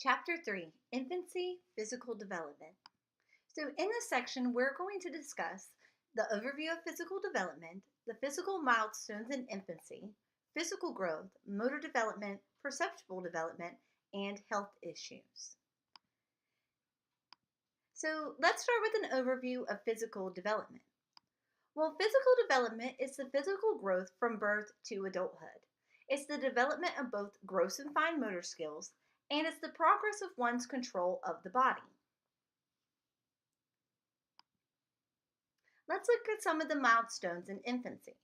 Chapter 3, Infancy-Physical Development. So in this section, we're going to discuss the overview of physical development, the physical milestones in infancy, physical growth, motor development, perceptual development, and health issues. So let's start with an overview of physical development. Well, physical development is the physical growth from birth to adulthood. It's the development of both gross and fine motor skills, and it's the progress of one's control of the body. Let's look at some of the milestones in infancy.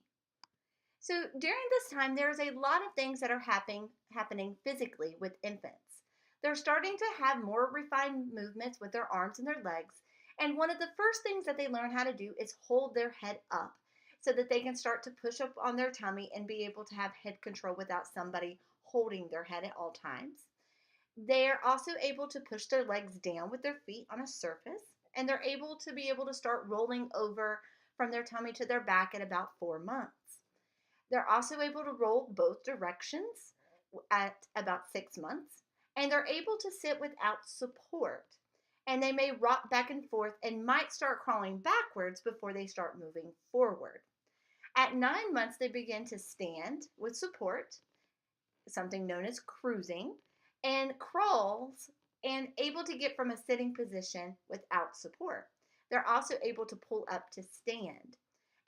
So during this time, there's a lot of things that are happening physically with infants. They're starting to have more refined movements with their arms and their legs, and one of the first things that they learn how to do is hold their head up so that they can start to push up on their tummy and be able to have head control without somebody holding their head at all times. They are also able to push their legs down with their feet on a surface, and they're able to start rolling over from their tummy to their back at about 4 months. They're also able to roll both directions at about 6 months, and they're able to sit without support. And they may rock back and forth and might start crawling backwards before they start moving forward. At 9 months, they begin to stand with support, something known as cruising, and crawls and able to get from a sitting position without support. They're also able to pull up to stand.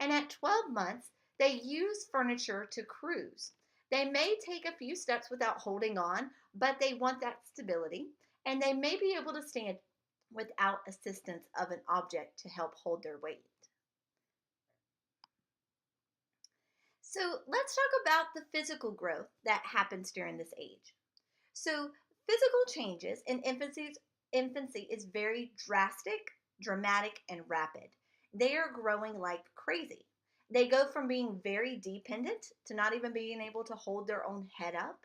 And at 12 months, they use furniture to cruise. They may take a few steps without holding on, but they want that stability, and they may be able to stand without assistance of an object to help hold their weight. So let's talk about the physical growth that happens during this age. So physical changes in infancy is very drastic, dramatic, and rapid. They are growing like crazy. They go from being very dependent to not even being able to hold their own head up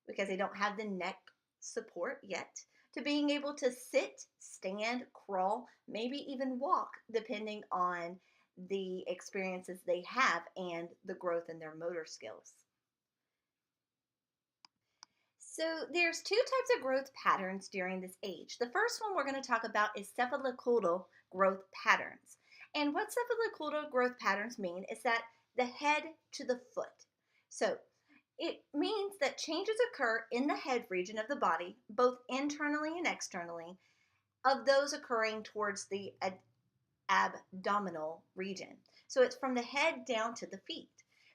because they don't have the neck support yet, to being able to sit, stand, crawl, maybe even walk, depending on the experiences they have and the growth in their motor skills. So there's two types of growth patterns during this age. The first one we're going to talk about is cephalocaudal growth patterns. And what cephalocaudal growth patterns mean is that the head to the foot. So it means that changes occur in the head region of the body, both internally and externally, of those occurring towards the abdominal region. So it's from the head down to the feet.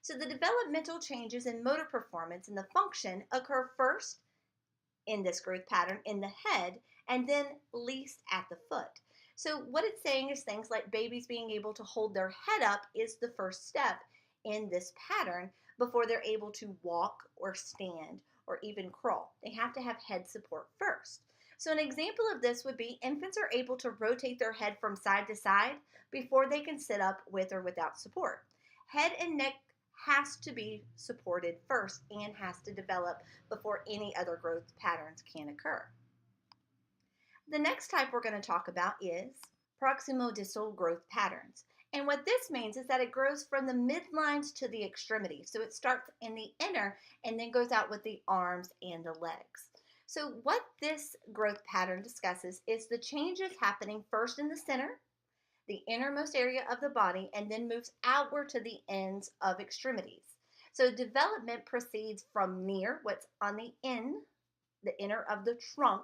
So the developmental changes in motor performance and the function occur first in this growth pattern in the head and then least at the foot. So what it's saying is things like babies being able to hold their head up is the first step in this pattern before they're able to walk or stand or even crawl. They have to have head support first. So an example of this would be infants are able to rotate their head from side to side before they can sit up with or without support. Head and neck has to be supported first and has to develop before any other growth patterns can occur. The next type we're going to talk about is proximodistal growth patterns. And what this means is that it grows from the midlines to the extremities. So it starts in the inner and then goes out with the arms and the legs. So what this growth pattern discusses is the changes happening first in the center, the innermost area of the body, and then moves outward to the ends of extremities. So development proceeds from near, what's on the inner of the trunk,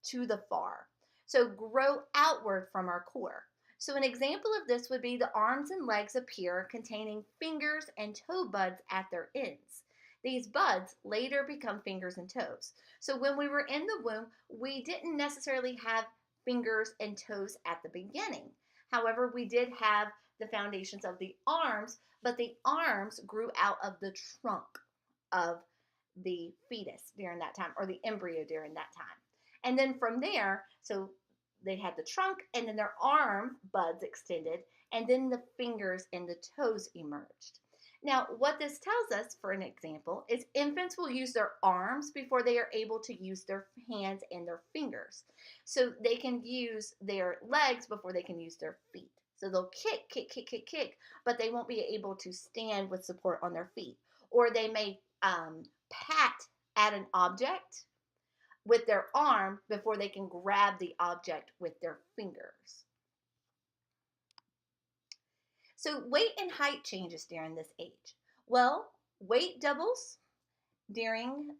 to the far. So grow outward from our core. So an example of this would be the arms and legs appear containing fingers and toe buds at their ends. These buds later become fingers and toes. So when we were in the womb, we didn't necessarily have fingers and toes at the beginning. However, we did have the foundations of the arms, but the arms grew out of the trunk of the fetus during that time, or the embryo during that time. And then from there, so they had the trunk and then their arm buds extended, and then the fingers and the toes emerged. Now, what this tells us, for an example, is infants will use their arms before they are able to use their hands and their fingers. So they can use their legs before they can use their feet. So they'll kick, but they won't be able to stand with support on their feet. Or they may pat at an object, with their arm before they can grab the object with their fingers. So weight and height changes during this age. Well, weight doubles during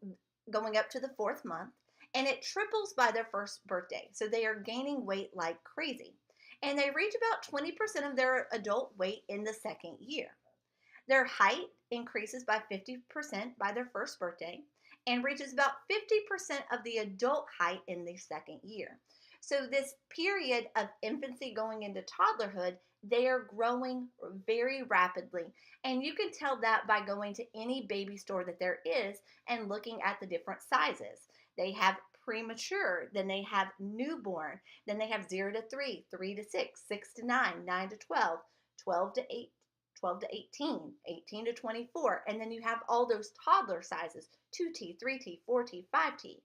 going up to the 4th month, and it triples by their 1st birthday. So they are gaining weight like crazy. And they reach about 20% of their adult weight in the 2nd year. Their height increases by 50% by their 1st birthday and reaches about 50% of the adult height in the 2nd year. So this period of infancy going into toddlerhood, they are growing very rapidly. And you can tell that by going to any baby store that there is and looking at the different sizes. They have premature, then they have newborn, then they have 0 to 3, 3 to 6, 6 to 9, 9 to 12, 12 to 8, 12 to 18, 18 to 24, and then you have all those toddler sizes, 2T, 3T, 4T, 5T,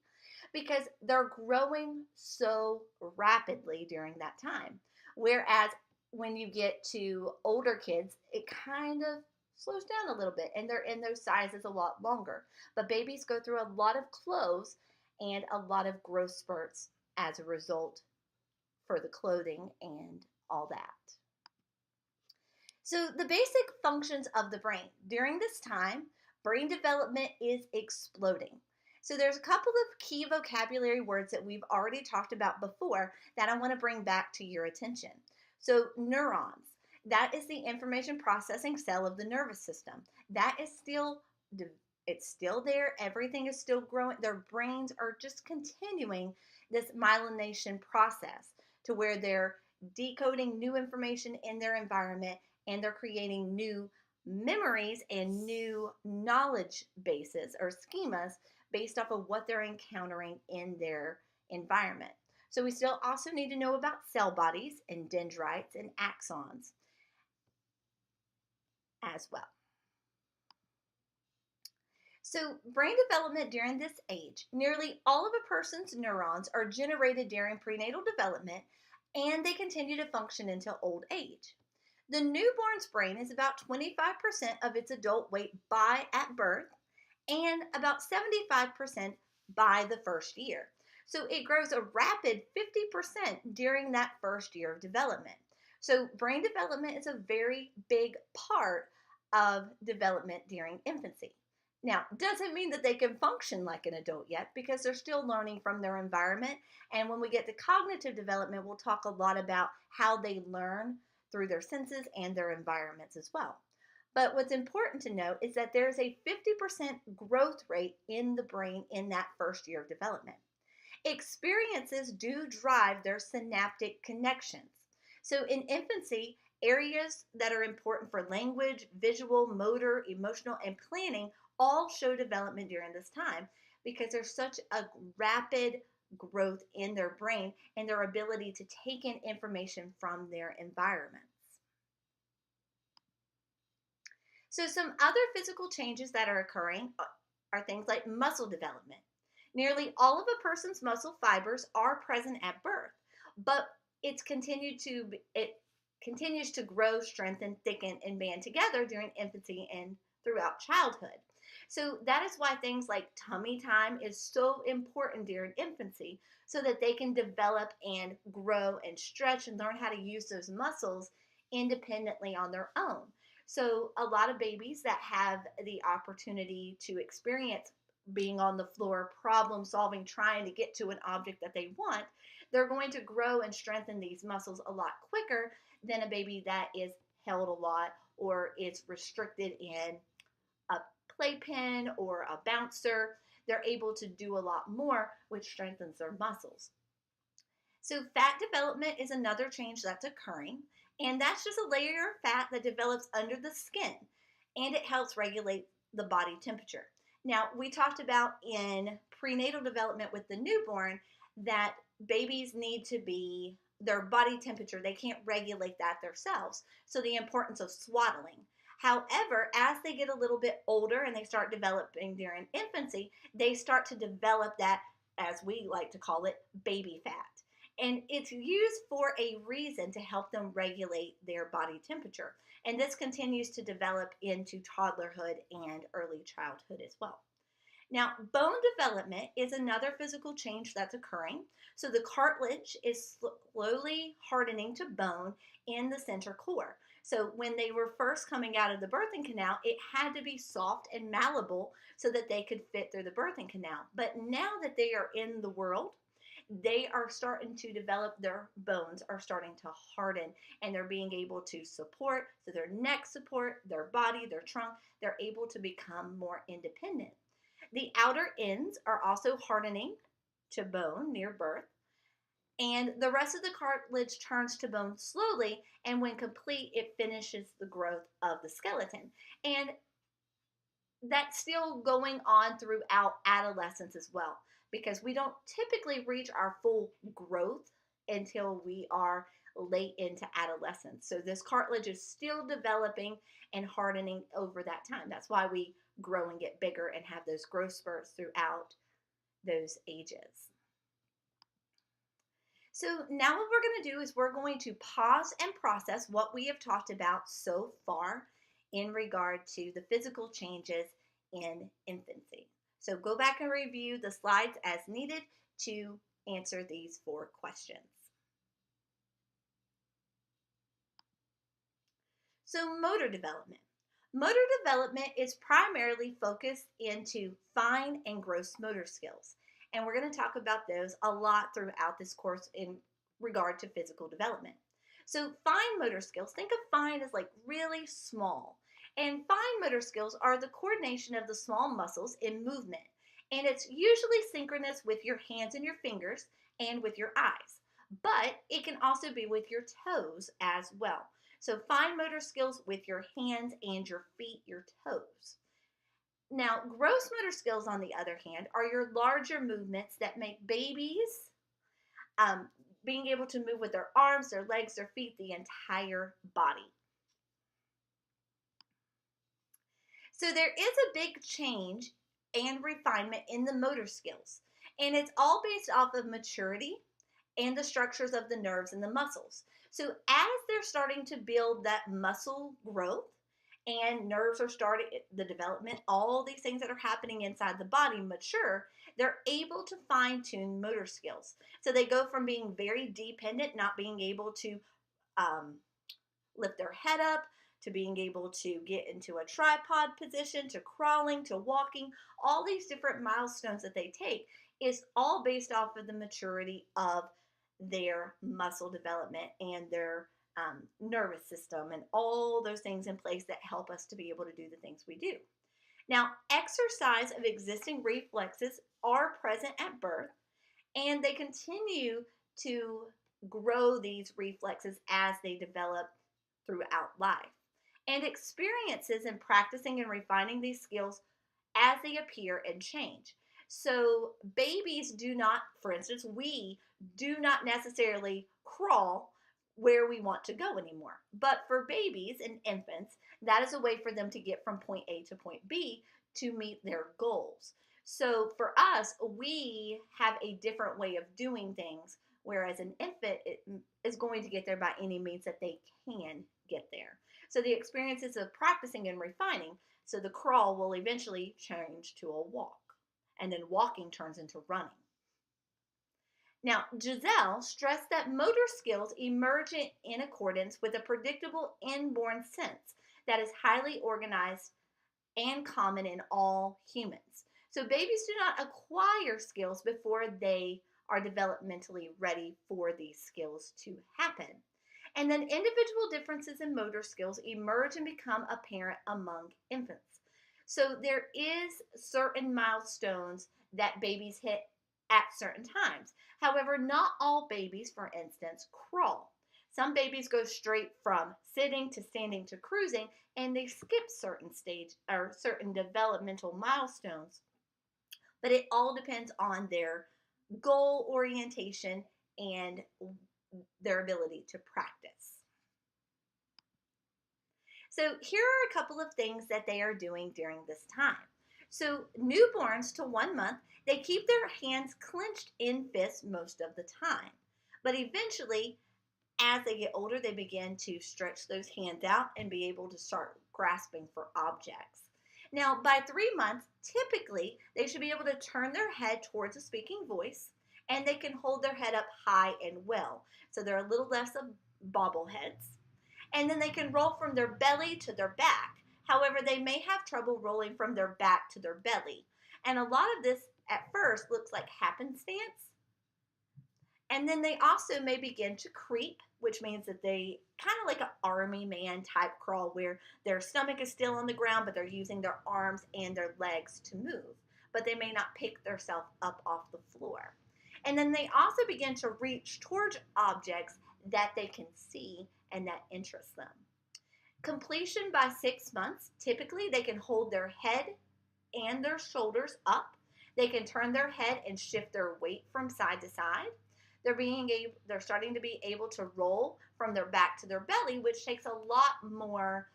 because they're growing so rapidly during that time. Whereas when you get to older kids, it kind of slows down a little bit, and they're in those sizes a lot longer. But babies go through a lot of clothes and a lot of growth spurts as a result for the clothing and all that. So the basic functions of the brain. During this time, brain development is exploding. So there's a couple of key vocabulary words that we've already talked about before that I want to bring back to your attention. So neurons, that is the information processing cell of the nervous system. That is it's still there. Everything is still growing. Their brains are just continuing this myelination process to where they're decoding new information in their environment, and they're creating new memories and new knowledge bases or schemas based off of what they're encountering in their environment. So we still also need to know about cell bodies and dendrites and axons as well. So brain development during this age, nearly all of a person's neurons are generated during prenatal development, and they continue to function until old age. The newborn's brain is about 25% of its adult weight at birth and about 75% by the 1st year. So it grows a rapid 50% during that 1st year of development. So brain development is a very big part of development during infancy. Now, doesn't mean that they can function like an adult yet, because they're still learning from their environment. And when we get to cognitive development, we'll talk a lot about how they learn through their senses and their environments as well. But what's important to note is that there's a 50% growth rate in the brain in that 1st year of development. Experiences do drive their synaptic connections. So in infancy, areas that are important for language, visual, motor, emotional, and planning all show development during this time, because there's such a rapid growth in their brain and their ability to take in information from their environments. So some other physical changes that are occurring are things like muscle development. Nearly all of a person's muscle fibers are present at birth, but it continues to grow, strengthen, thicken, and band together during infancy and throughout childhood. So that is why things like tummy time is so important during infancy, so that they can develop and grow and stretch and learn how to use those muscles independently on their own. So a lot of babies that have the opportunity to experience being on the floor, problem solving, trying to get to an object that they want, they're going to grow and strengthen these muscles a lot quicker than a baby that is held a lot or is restricted in a playpen or a bouncer. They're able to do a lot more, which strengthens their muscles. So fat development is another change that's occurring, and that's just a layer of fat that develops under the skin, and it helps regulate the body temperature. Now, we talked about in prenatal development with the newborn that babies need to be their body temperature, they can't regulate that themselves. So the importance of swaddling. However, as they get a little bit older and they start developing during infancy, they start to develop that, as we like to call it, baby fat. And it's used for a reason to help them regulate their body temperature. And this continues to develop into toddlerhood and early childhood as well. Now, bone development is another physical change that's occurring. So the cartilage is slowly hardening to bone in the center core. So when they were first coming out of the birthing canal, it had to be soft and malleable so that they could fit through the birthing canal. But now that they are in the world, they are starting to develop, their bones are starting to harden, and they're being able to support, so their neck support, their body, their trunk, they're able to become more independent. The outer ends are also hardening to bone near birth, and the rest of the cartilage turns to bone slowly, and when complete, it finishes the growth of the skeleton. And that's still going on throughout adolescence as well, because we don't typically reach our full growth until we are late into adolescence. So this cartilage is still developing and hardening over that time. That's why we grow and get bigger and have those growth spurts throughout those ages. So now what we're going to do is we're going to pause and process what we have talked about so far in regard to the physical changes in infancy. So go back and review the slides as needed to answer these 4 questions. So motor development. Motor development is primarily focused into fine and gross motor skills. And we're going to talk about those a lot throughout this course in regard to physical development. So fine motor skills, think of fine as like really small. And fine motor skills are the coordination of the small muscles in movement. And it's usually synchronous with your hands and your fingers and with your eyes. But it can also be with your toes as well. So fine motor skills with your hands and your feet, your toes. Now, gross motor skills, on the other hand, are your larger movements that make babies being able to move with their arms, their legs, their feet, the entire body. So there is a big change and refinement in the motor skills, and it's all based off of maturity and the structures of the nerves and the muscles. So as they're starting to build that muscle growth, and nerves are starting the development, all these things that are happening inside the body mature, they're able to fine-tune motor skills. So they go from being very dependent, not being able to lift their head up, to being able to get into a tripod position, to crawling, to walking. All these different milestones that they take is all based off of the maturity of their muscle development and their nervous system and all those things in place that help us to be able to do the things we do. Now, exercise of existing reflexes are present at birth, and they continue to grow these reflexes as they develop throughout life. And experiences in practicing and refining these skills as they appear and change. So babies do not, for instance, we do not necessarily crawl where we want to go anymore. But for babies and infants, that is a way for them to get from point A to point B to meet their goals. So for us, we have a different way of doing things, whereas an infant is going to get there by any means that they can get there. So the experiences of practicing and refining, so the crawl will eventually change to a walk, and then walking turns into running. Now, Giselle stressed that motor skills emerge in accordance with a predictable inborn sense that is highly organized and common in all humans. So babies do not acquire skills before they are developmentally ready for these skills to happen. And then individual differences in motor skills emerge and become apparent among infants. So there is certain milestones that babies hit at certain times. However, not all babies, for instance, crawl. Some babies go straight from sitting to standing to cruising, and they skip certain stage or certain developmental milestones. But it all depends on their goal orientation and their ability to practice. So here are a couple of things that they are doing during this time. So newborns to 1 month, they keep their hands clenched in fists most of the time. But eventually, as they get older, they begin to stretch those hands out and be able to start grasping for objects. Now, by 3 months, typically they should be able to turn their head towards a speaking voice, and they can hold their head up high and well. So they're a little less of bobbleheads. And then they can roll from their belly to their back. However, they may have trouble rolling from their back to their belly. And a lot of this at first looks like happenstance. And then they also may begin to creep, which means that they kind of like an army man type crawl where their stomach is still on the ground, but they're using their arms and their legs to move. But they may not pick themselves up off the floor. And then they also begin to reach towards objects that they can see and that interest them. Completion by 6 months, typically they can hold their head and their shoulders up. They can turn their head and shift their weight from side to side. They're starting to be able to roll from their back to their belly, which takes a lot more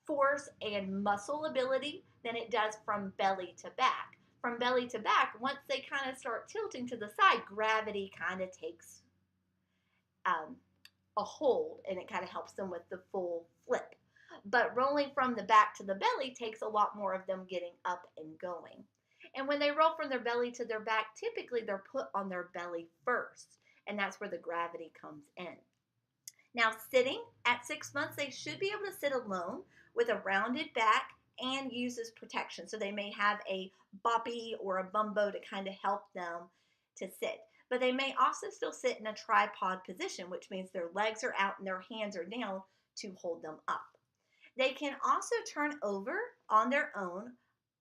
force and muscle ability than it does from belly to back. From belly to back, once they kind of start tilting to the side, gravity kind of takes a hold, and it kind of helps them with the full flip. But rolling from the back to the belly takes a lot more of them getting up and going. And when they roll from their belly to their back, typically they're put on their belly first, and that's where the gravity comes in. Now, sitting at 6 months, they should be able to sit alone with a rounded back and use as protection. So they may have a boppy or a bumbo to kind of help them to sit. But they may also still sit in a tripod position, which means their legs are out and their hands are down to hold them up. They can also turn over on their own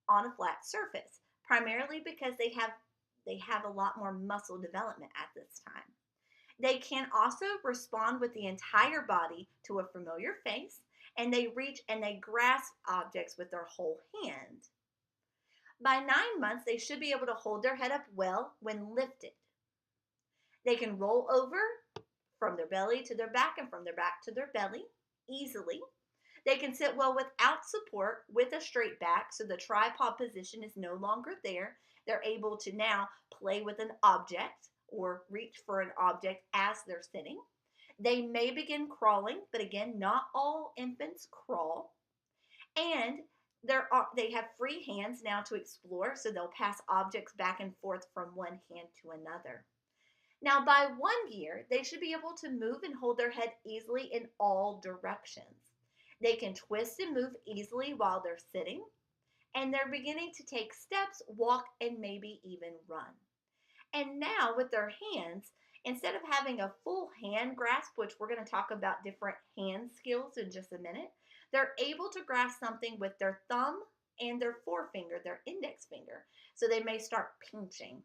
on a flat surface, primarily because they have a lot more muscle development at this time. They can also respond with the entire body to a familiar face, and they reach and they grasp objects with their whole hand. By 9 months, they should be able to hold their head up well when lifted. They can roll over from their belly to their back and from their back to their belly easily. They can sit well without support with a straight back, so the tripod position is no longer there. They're able to now play with an object or reach for an object as they're sitting. They may begin crawling, but again, not all infants crawl. And they have free hands now to explore, so they'll pass objects back and forth from one hand to another. Now, by 1 year, they should be able to move and hold their head easily in all directions. They can twist and move easily while they're sitting, and they're beginning to take steps, walk, and maybe even run. And now with their hands, instead of having a full hand grasp, which we're going to talk about different hand skills in just a minute, they're able to grasp something with their thumb and their forefinger, their index finger. So they may start pinching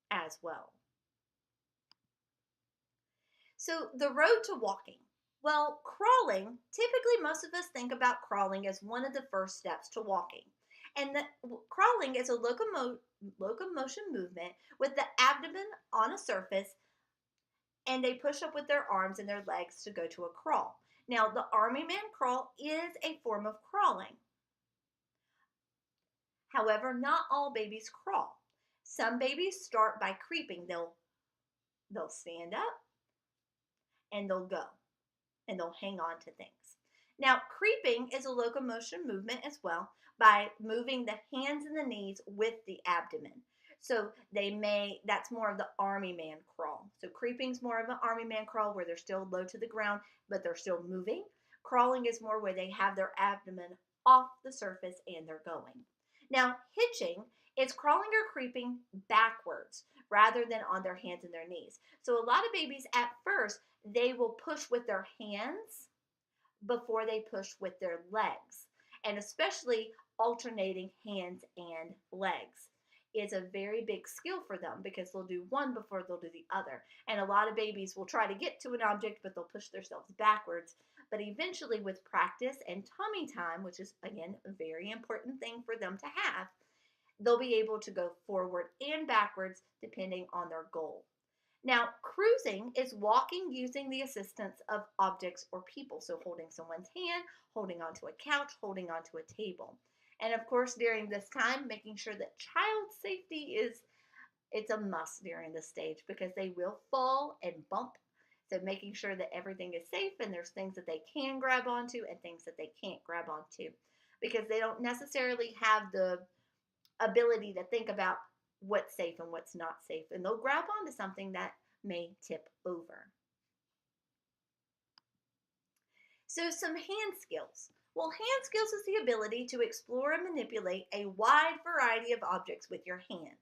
as well. So the road to walking. Well, crawling, typically most of us think about crawling as one of the first steps to walking. And crawling is a locomotion movement with the abdomen on a surface, and they push up with their arms and their legs to go to a crawl. Now, the Army Man crawl is a form of crawling. However, not all babies crawl. Some babies start by creeping. They'll stand up and they'll go, and they'll hang on to things. Now, creeping is a locomotion movement as well by moving the hands and the knees with the abdomen. So that's more of the Army Man crawl. So creeping's more of an Army Man crawl where they're still low to the ground, but they're still moving. Crawling is more where they have their abdomen off the surface and they're going. Now, hitching is crawling or creeping backwards rather than on their hands and their knees. So a lot of babies at first, they will push with their hands before they push with their legs. And especially alternating hands and legs is a very big skill for them because they'll do one before they'll do the other. And a lot of babies will try to get to an object, but they'll push themselves backwards. But eventually with practice and tummy time, which is, again, a very important thing for them to have, they'll be able to go forward and backwards depending on their goal. Now, cruising is walking using the assistance of objects or people. So holding someone's hand, holding onto a couch, holding onto a table. And of course, during this time, making sure that child safety it's a must during this stage because they will fall and bump. So making sure that everything is safe and there's things that they can grab onto and things that they can't grab onto. because they don't necessarily have the ability to think about what's safe and what's not safe. And they'll grab onto something that may tip over. So some hand skills. Well, hand skills is the ability to explore and manipulate a wide variety of objects with your hands.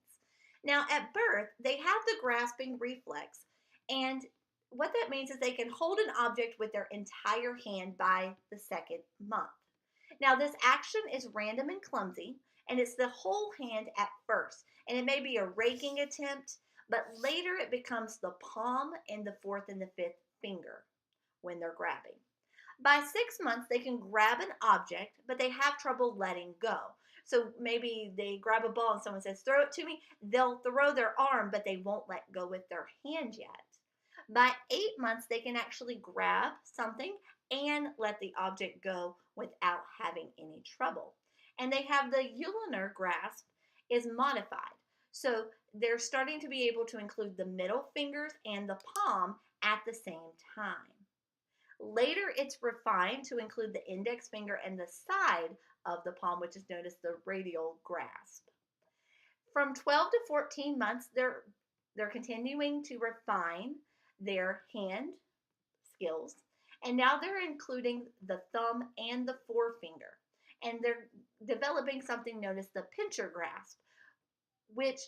Now, at birth, they have the grasping reflex, and what that means is they can hold an object with their entire hand by the second month. Now, this action is random and clumsy, and it's the whole hand at first, and it may be a raking attempt, but later it becomes the palm and the fourth and the fifth finger when they're grabbing. By 6 months, they can grab an object, but they have trouble letting go. So maybe they grab a ball and someone says, throw it to me. They'll throw their arm, but they won't let go with their hand yet. By 8 months, they can actually grab something and let the object go without having any trouble. And they have the ulnar grasp is modified. So they're starting to be able to include the middle fingers and the palm at the same time. Later, it's refined to include the index finger and the side of the palm, which is known as the radial grasp. From 12 to 14 months, they're continuing to refine their hand skills, and now they're including the thumb and the forefinger, and they're developing something known as the pincher grasp, which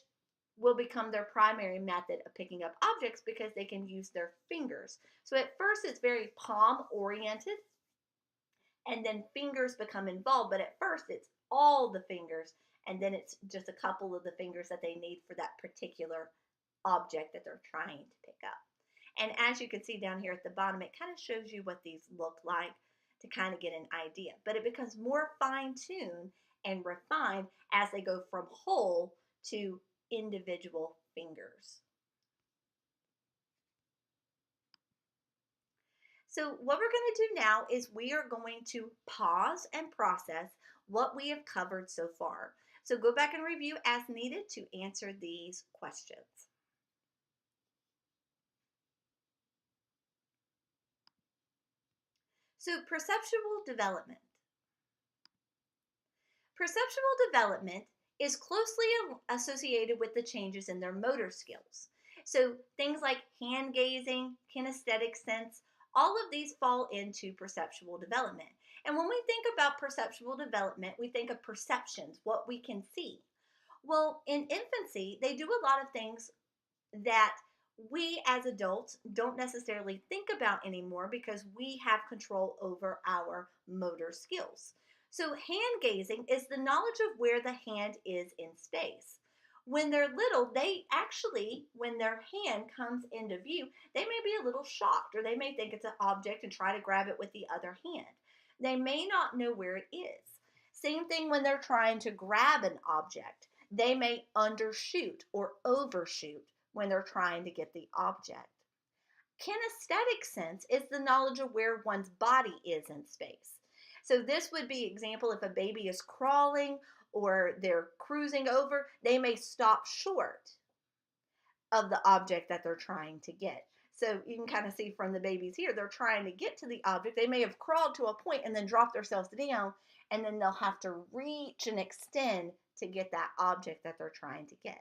will become their primary method of picking up objects because they can use their fingers. So at first it's very palm oriented, and then fingers become involved, but at first it's all the fingers, and then it's just a couple of the fingers that they need for that particular object that they're trying to pick up. And as you can see down here at the bottom, it kind of shows you what these look like to kind of get an idea. But it becomes more fine-tuned and refined as they go from whole to individual fingers. So what we're going to do now is we are going to pause and process what we have covered so far. So go back and review as needed to answer these questions. So perceptual development. Perceptual development is closely associated with the changes in their motor skills. So things like hand gazing, kinesthetic sense, all of these fall into perceptual development. And when we think about perceptual development, we think of perceptions, what we can see. Well, in infancy, they do a lot of things that we as adults don't necessarily think about anymore because we have control over our motor skills. So hand gazing is the knowledge of where the hand is in space. When they're little, they actually, when their hand comes into view, they may be a little shocked, or they may think it's an object and try to grab it with the other hand. They may not know where it is. Same thing when they're trying to grab an object. They may undershoot or overshoot when they're trying to get the object. Kinesthetic sense is the knowledge of where one's body is in space. So this would be example if a baby is crawling or they're cruising over, they may stop short of the object that they're trying to get. So you can kind of see from the babies here, they're trying to get to the object. They may have crawled to a point and then dropped themselves down, and then they'll have to reach and extend to get that object that they're trying to get.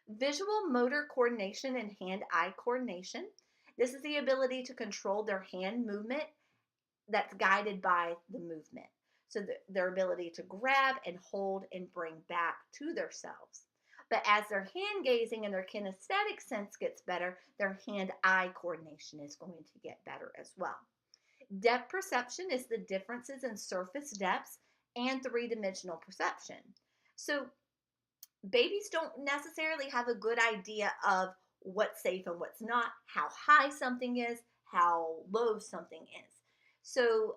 Visual motor coordination and hand-eye coordination. This is the ability to control their hand movement that's guided by the movement. So their ability to grab and hold and bring back to themselves. But as their hand gazing and their kinesthetic sense gets better, their hand-eye coordination is going to get better as well. Depth perception is the differences in surface depths and three-dimensional perception. So babies don't necessarily have a good idea of what's safe and what's not, how high something is, how low something is. So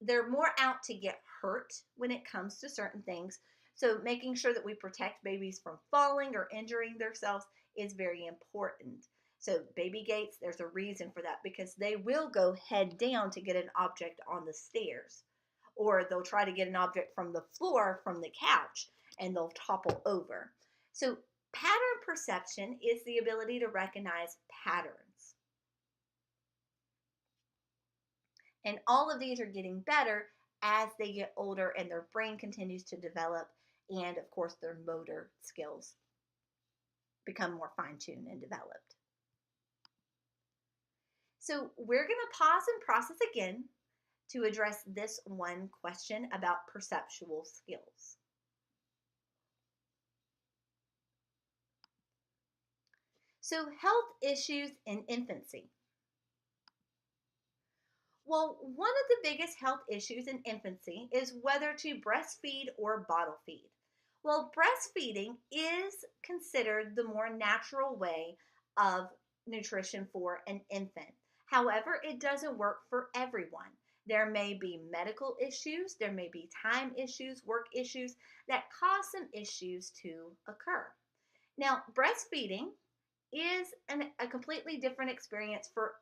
they're more out to get hurt when it comes to certain things. So making sure that we protect babies from falling or injuring themselves is very important. So baby gates, there's a reason for that, because they will go head down to get an object on the stairs, or they'll try to get an object from the floor, from the couch, and they'll topple over. So pattern perception is the ability to recognize patterns. And all of these are getting better as they get older and their brain continues to develop, and of course, their motor skills become more fine tuned and developed. So, we're going to pause and process again to address this one question about perceptual skills. So, health issues in infancy. Well, one of the biggest health issues in infancy is whether to breastfeed or bottle feed. Well, breastfeeding is considered the more natural way of nutrition for an infant. However, it doesn't work for everyone. There may be medical issues, there may be time issues, work issues that cause some issues to occur. Now, breastfeeding is a completely different experience for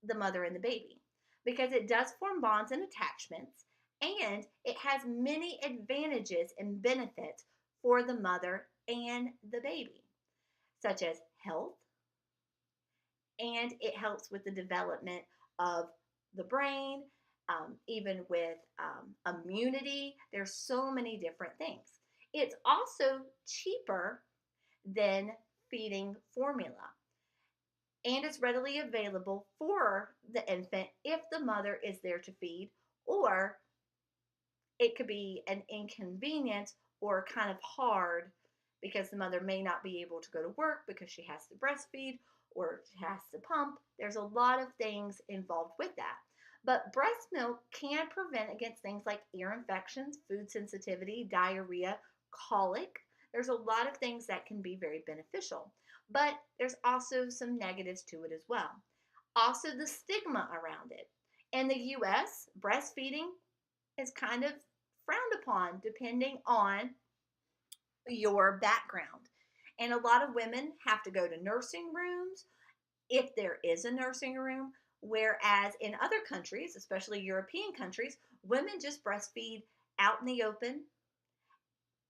the mother and the baby because it does form bonds and attachments, and it has many advantages and benefits for the mother and the baby, such as health, and it helps with the development of the brain, even with immunity. There's so many different things. It's also cheaper than feeding formula, and it's readily available for the infant if the mother is there to feed, or it could be an inconvenience or kind of hard because the mother may not be able to go to work because she has to breastfeed or she has to pump. There's a lot of things involved with that. But breast milk can prevent against things like ear infections, food sensitivity, diarrhea, colic. There's a lot of things that can be very beneficial. But there's also some negatives to it as well. Also, the stigma around it. In the US, breastfeeding is kind of frowned upon depending on your background. And a lot of women have to go to nursing rooms if there is a nursing room, whereas in other countries, especially European countries, women just breastfeed out in the open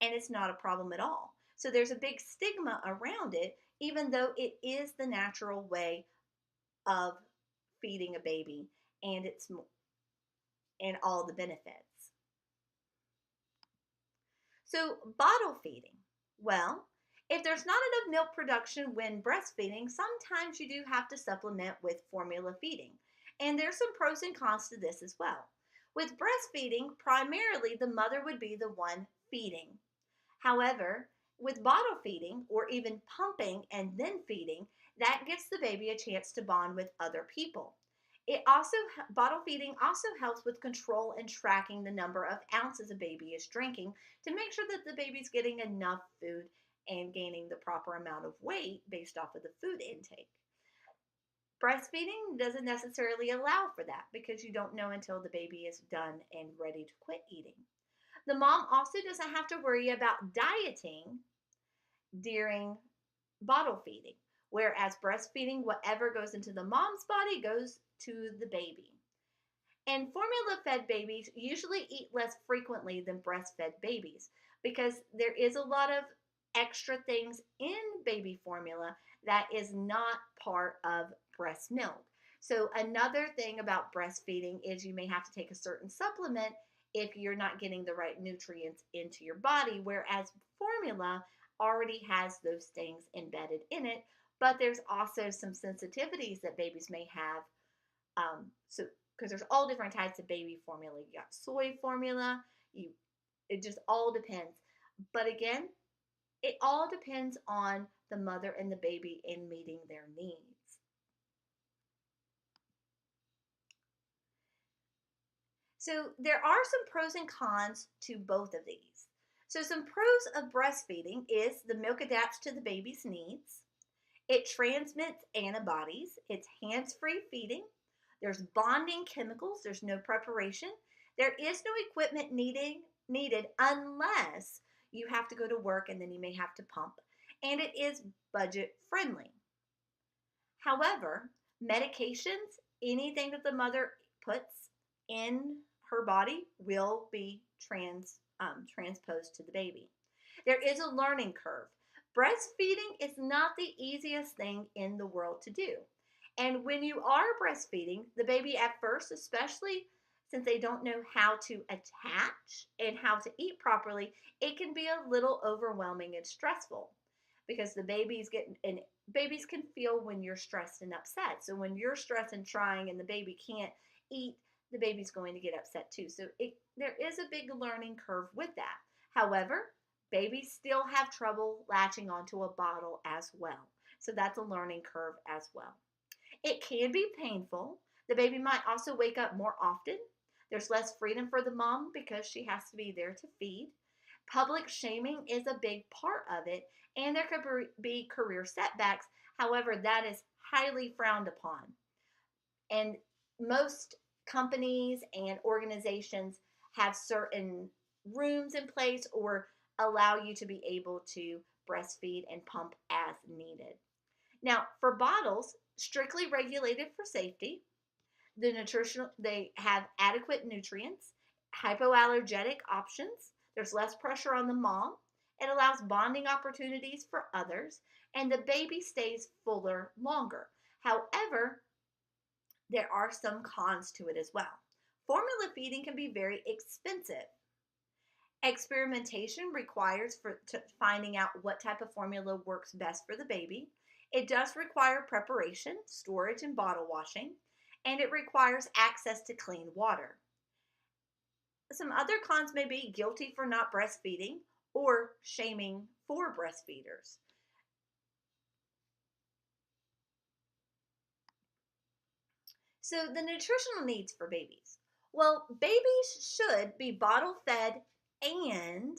and it's not a problem at all. So there's a big stigma around it, even though it is the natural way of feeding a baby and all the benefits. So, bottle feeding. Well, if there's not enough milk production when breastfeeding, sometimes you do have to supplement with formula feeding. And there's some pros and cons to this as well. With breastfeeding, primarily the mother would be the one feeding. However, with bottle feeding or even pumping and then feeding, that gives the baby a chance to bond with other people. Bottle feeding also helps with control and tracking the number of ounces a baby is drinking to make sure that the baby's getting enough food and gaining the proper amount of weight based off of the food intake. Breastfeeding doesn't necessarily allow for that because you don't know until the baby is done and ready to quit eating. The mom also doesn't have to worry about dieting during bottle feeding, whereas breastfeeding, whatever goes into the mom's body goes to the baby. And formula fed babies usually eat less frequently than breastfed babies because there is a lot of extra things in baby formula that is not part of breast milk. So another thing about breastfeeding is you may have to take a certain supplement if you're not getting the right nutrients into your body, whereas formula already has those things embedded in it. But there's also some sensitivities that babies may have. Because there's all different types of baby formula. You got soy formula. It just all depends. But again, it all depends on the mother and the baby in meeting their needs. So there are some pros and cons to both of these. So some pros of breastfeeding is the milk adapts to the baby's needs. It transmits antibodies. It's hands-free feeding. There's bonding chemicals. There's no preparation. There is no equipment needed unless you have to go to work and then you may have to pump. And it is budget friendly. However, medications, anything that the mother puts in her body will be transposed to the baby. There is a learning curve. Breastfeeding is not the easiest thing in the world to do. And when you are breastfeeding, the baby at first, especially since they don't know how to attach and how to eat properly, it can be a little overwhelming and stressful because the babies get and babies can feel when you're stressed and upset. So when you're stressed and trying and the baby can't eat, the baby's going to get upset too. So there is a big learning curve with that. However, babies still have trouble latching onto a bottle as well. So that's a learning curve as well. It can be painful. The baby might also wake up more often. There's less freedom for the mom because she has to be there to feed. Public shaming is a big part of it, and there could be career setbacks. However, that is highly frowned upon. And most companies and organizations have certain rooms in place or allow you to be able to breastfeed and pump as needed. Now, for bottles, strictly regulated for safety, they have adequate nutrients, hypoallergenic options. There's less pressure on the mom. It allows bonding opportunities for others, and the baby stays fuller longer. However, there are some cons to it as well. Formula feeding can be very expensive. Experimentation requires finding out what type of formula works best for the baby. It does require preparation, storage, and bottle washing, and it requires access to clean water. Some other cons may be guilty for not breastfeeding or shaming for breastfeeders. So the nutritional needs for babies. Well, babies should be bottle fed and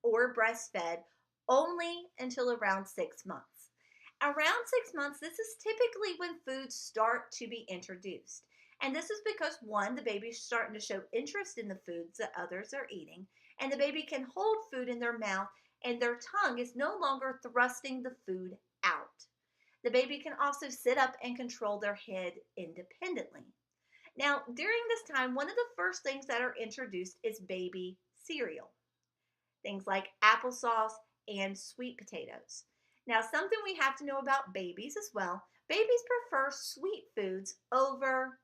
or breastfed only until around 6 months. Around 6 months, this is typically when foods start to be introduced. And this is because one, the baby's starting to show interest in the foods that others are eating, and the baby can hold food in their mouth and their tongue is no longer thrusting the food out. The baby can also sit up and control their head independently. Now, during this time, one of the first things that are introduced is baby cereal. Things like applesauce and sweet potatoes. Now, something we have to know about babies as well, babies prefer sweet foods over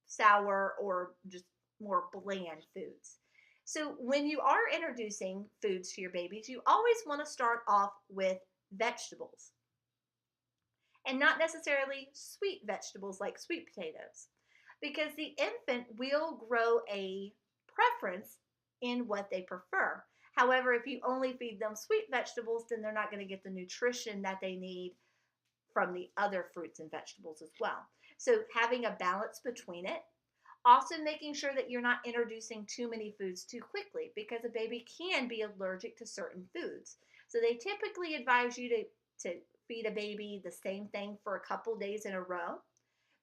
sour or just more bland foods. So when you are introducing foods to your babies, you always want to start off with vegetables and not necessarily sweet vegetables like sweet potatoes, because the infant will grow a preference in what they prefer. However, if you only feed them sweet vegetables, then they're not going to get the nutrition that they need from the other fruits and vegetables as well. So having a balance between it. Also making sure that you're not introducing too many foods too quickly, because a baby can be allergic to certain foods. So they typically advise you to feed a baby the same thing for a couple days in a row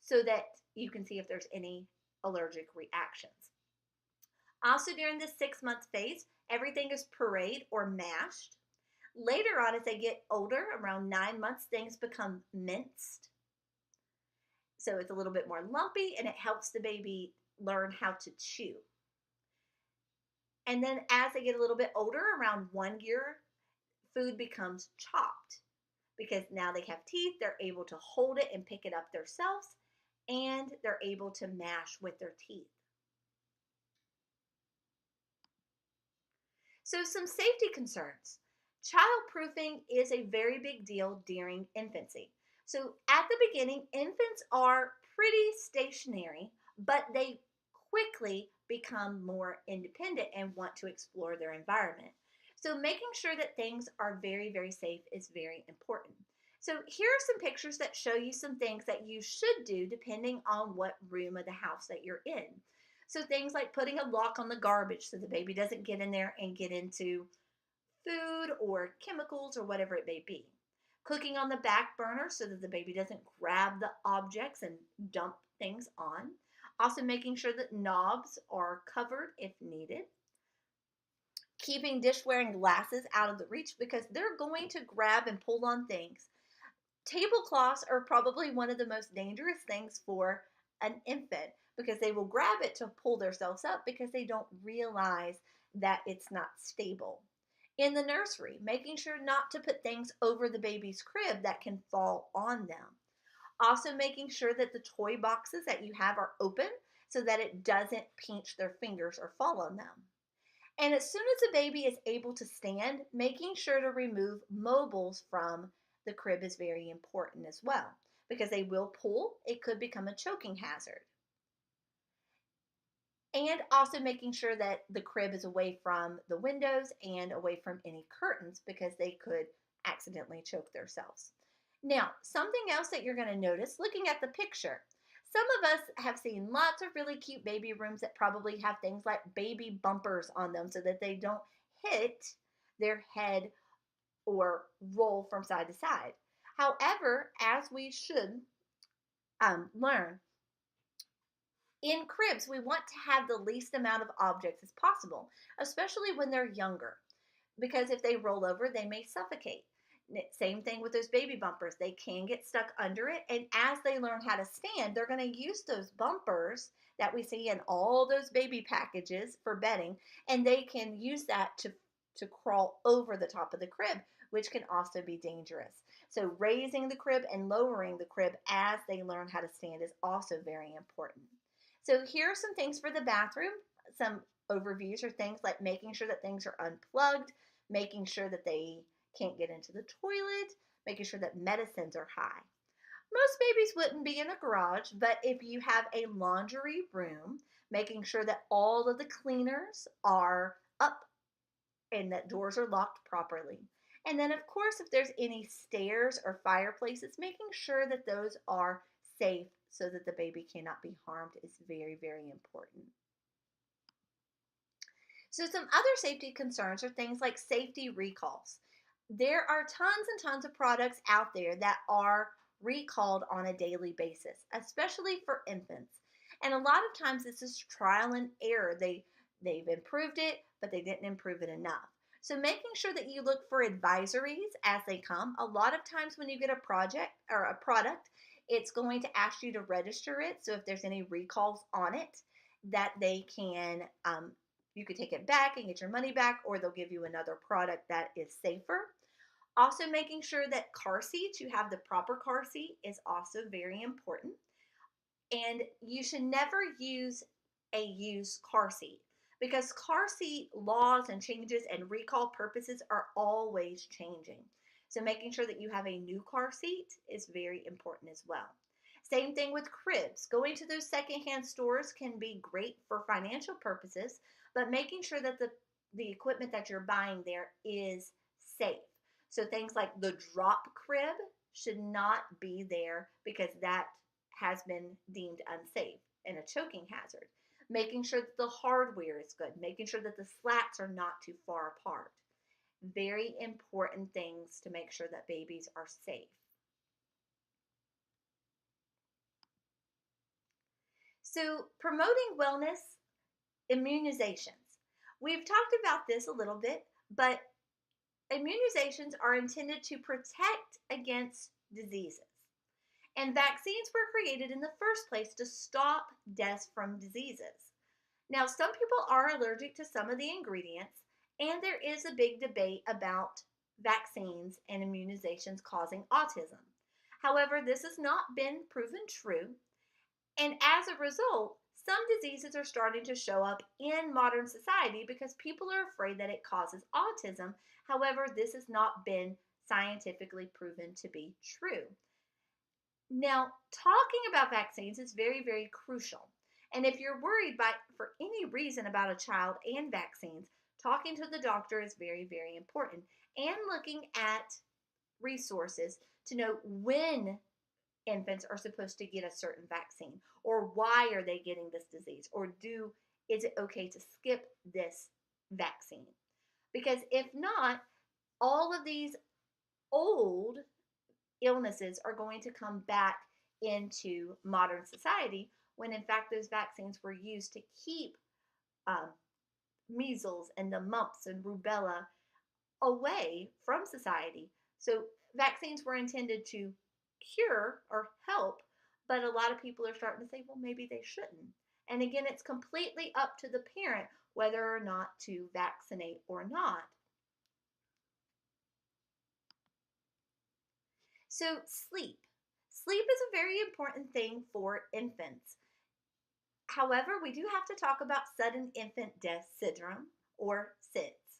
so that you can see if there's any allergic reactions. Also during the 6-month phase, everything is pureed or mashed. Later on, as they get older, around 9 months, things become minced. So it's a little bit more lumpy and it helps the baby learn how to chew. And then as they get a little bit older, around 1 year, food becomes chopped because now they have teeth, they're able to hold it and pick it up themselves, and they're able to mash with their teeth. So some safety concerns. Childproofing is a very big deal during infancy. So at the beginning, infants are pretty stationary, but they quickly become more independent and want to explore their environment. So making sure that things are very, very safe is very important. So here are some pictures that show you some things that you should do depending on what room of the house that you're in. So things like putting a lock on the garbage so the baby doesn't get in there and get into food or chemicals or whatever it may be. Cooking on the back burner so that the baby doesn't grab the objects and dump things on. Also making sure that knobs are covered if needed. Keeping dishware and glasses out of the reach because they're going to grab and pull on things. Tablecloths are probably one of the most dangerous things for an infant because they will grab it to pull themselves up because they don't realize that it's not stable. In the nursery, making sure not to put things over the baby's crib that can fall on them. Also making sure that the toy boxes that you have are open so that it doesn't pinch their fingers or fall on them. And as soon as the baby is able to stand, making sure to remove mobiles from the crib is very important as well because they will pull. It could become a choking hazard. And also making sure that the crib is away from the windows and away from any curtains because they could accidentally choke themselves. Now, something else that you're going to notice looking at the picture, some of us have seen lots of really cute baby rooms that probably have things like baby bumpers on them so that they don't hit their head or roll from side to side. However, as we should learn, in cribs, we want to have the least amount of objects as possible, especially when they're younger, because if they roll over, they may suffocate. Same thing with those baby bumpers. They can get stuck under it, and as they learn how to stand, they're going to use those bumpers that we see in all those baby packages for bedding, and they can use that to crawl over the top of the crib, which can also be dangerous. So raising the crib and lowering the crib as they learn how to stand is also very important. So here are some things for the bathroom. Some overviews are things like making sure that things are unplugged, making sure that they can't get into the toilet, making sure that medicines are high. Most babies wouldn't be in a garage, but if you have a laundry room, making sure that all of the cleaners are up and that doors are locked properly. And then, of course, if there's any stairs or fireplaces, making sure that those are safe so that the baby cannot be harmed is very, very important. So some other safety concerns are things like safety recalls. There are tons and tons of products out there that are recalled on a daily basis, especially for infants. And a lot of times this is trial and error. They've improved it, but they didn't improve it enough. So making sure that you look for advisories as they come. A lot of times when you get a project or a product, it's going to ask you to register it. So if there's any recalls on it, that they can you could take it back and get your money back, or they'll give you another product that is safer. Also, making sure that car seats, you have the proper car seat, is also very important. And you should never use a used car seat because car seat laws and changes and recall purposes are always changing. So, making sure that you have a new car seat is very important as well. Same thing with cribs. Going to those secondhand stores can be great for financial purposes, but making sure that the equipment that you're buying there is safe. So things like the drop crib should not be there because that has been deemed unsafe and a choking hazard. Making sure that the hardware is good, making sure that the slats are not too far apart. Very important things to make sure that babies are safe. So, promoting wellness, immunizations. We've talked about this a little bit, but immunizations are intended to protect against diseases. And vaccines were created in the first place to stop deaths from diseases. Now, some people are allergic to some of the ingredients, and there is a big debate about vaccines and immunizations causing autism. However, this has not been proven true, and as a result, some diseases are starting to show up in modern society because people are afraid that it causes autism. However, this has not been scientifically proven to be true. Now, talking about vaccines is very, very crucial. And if you're worried for any reason about a child and vaccines, talking to the doctor is very, very important. And looking at resources to know when infants are supposed to get a certain vaccine, or why are they getting this disease, or is it okay to skip this vaccine? Because if not, all of these old illnesses are going to come back into modern society when in fact those vaccines were used to keep um, measles and the mumps and rubella away from society. So vaccines were intended to cure or help, but a lot of people are starting to say, well, maybe they shouldn't. And again, it's completely up to the parent whether or not to vaccinate or not. So sleep. Sleep is a very important thing for infants. However, we do have to talk about sudden infant death syndrome, or SIDS.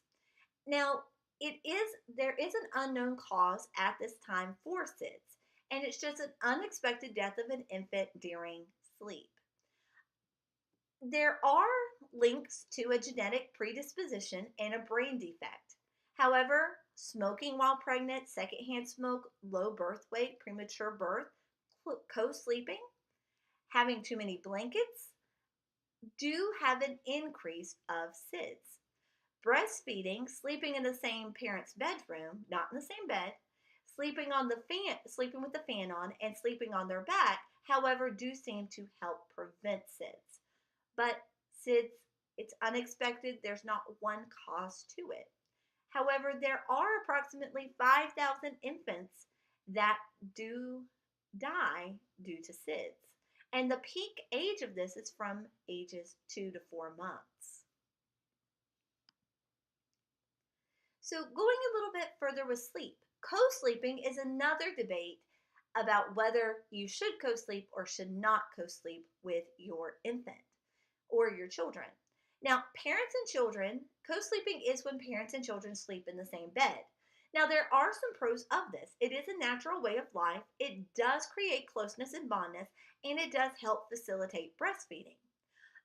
Now, there is an unknown cause at this time for SIDS, and it's just an unexpected death of an infant during sleep. There are links to a genetic predisposition and a brain defect. However, smoking while pregnant, secondhand smoke, low birth weight, premature birth, co-sleeping, having too many blankets do have an increase of SIDS. Breastfeeding, sleeping in the same parent's bedroom, not in the same bed, sleeping with the fan on, and sleeping on their back, however, do seem to help prevent SIDS. But SIDS, it's unexpected. There's not one cause to it. However, there are approximately 5,000 infants that do die due to SIDS. And the peak age of this is from ages 2 to 4 months. So, going a little bit further with sleep, co sleeping is another debate about whether you should co sleep or should not co sleep with your infant or your children. Now, parents and children, co sleeping is when parents and children sleep in the same bed. Now, there are some pros of this. It is a natural way of life, it does create closeness and bondness, and it does help facilitate breastfeeding.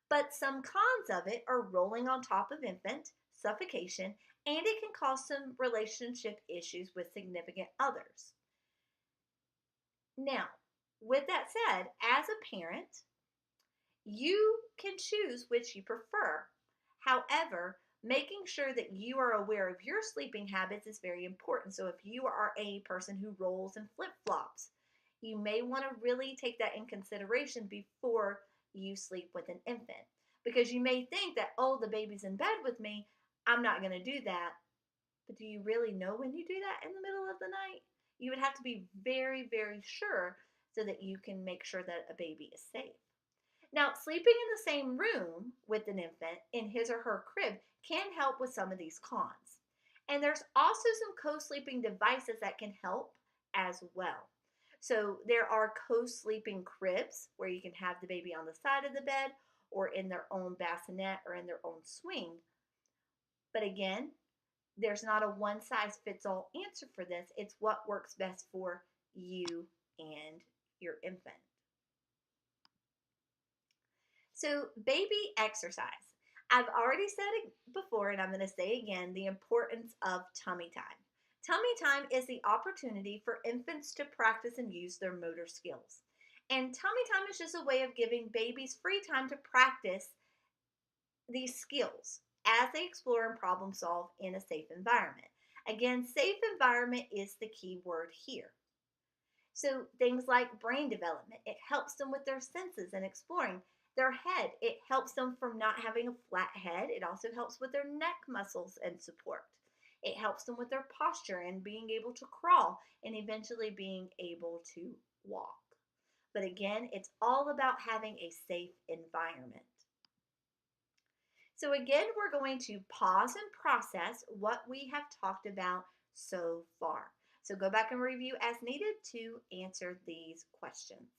But some cons of it are rolling on top of infant, suffocation, and it can cause some relationship issues with significant others. Now, with that said, as a parent, you can choose which you prefer. However, making sure that you are aware of your sleeping habits is very important. So, if you are a person who rolls and flip flops, you may want to really take that in consideration before you sleep with an infant. Because you may think that, oh, the baby's in bed with me, I'm not going to do that. But do you really know when you do that in the middle of the night? You would have to be very, very sure so that you can make sure that a baby is safe. Now, sleeping in the same room with an infant in his or her crib can help with some of these cons. And there's also some co-sleeping devices that can help as well. So there are co-sleeping cribs where you can have the baby on the side of the bed or in their own bassinet or in their own swing. But again, there's not a one size fits all answer for this. It's what works best for you and your infant. So, baby exercise. I've already said it before, and I'm going to say again the importance of tummy time. Tummy time is the opportunity for infants to practice and use their motor skills. And tummy time is just a way of giving babies free time to practice these skills as they explore and problem solve in a safe environment. Again, safe environment is the key word here. So things like brain development, it helps them with their senses and exploring. Their head, it helps them from not having a flat head. It also helps with their neck muscles and support. It helps them with their posture and being able to crawl and eventually being able to walk. But again, it's all about having a safe environment. So again, we're going to pause and process what we have talked about so far. So go back and review as needed to answer these questions.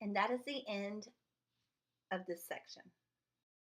And that is the end of this section.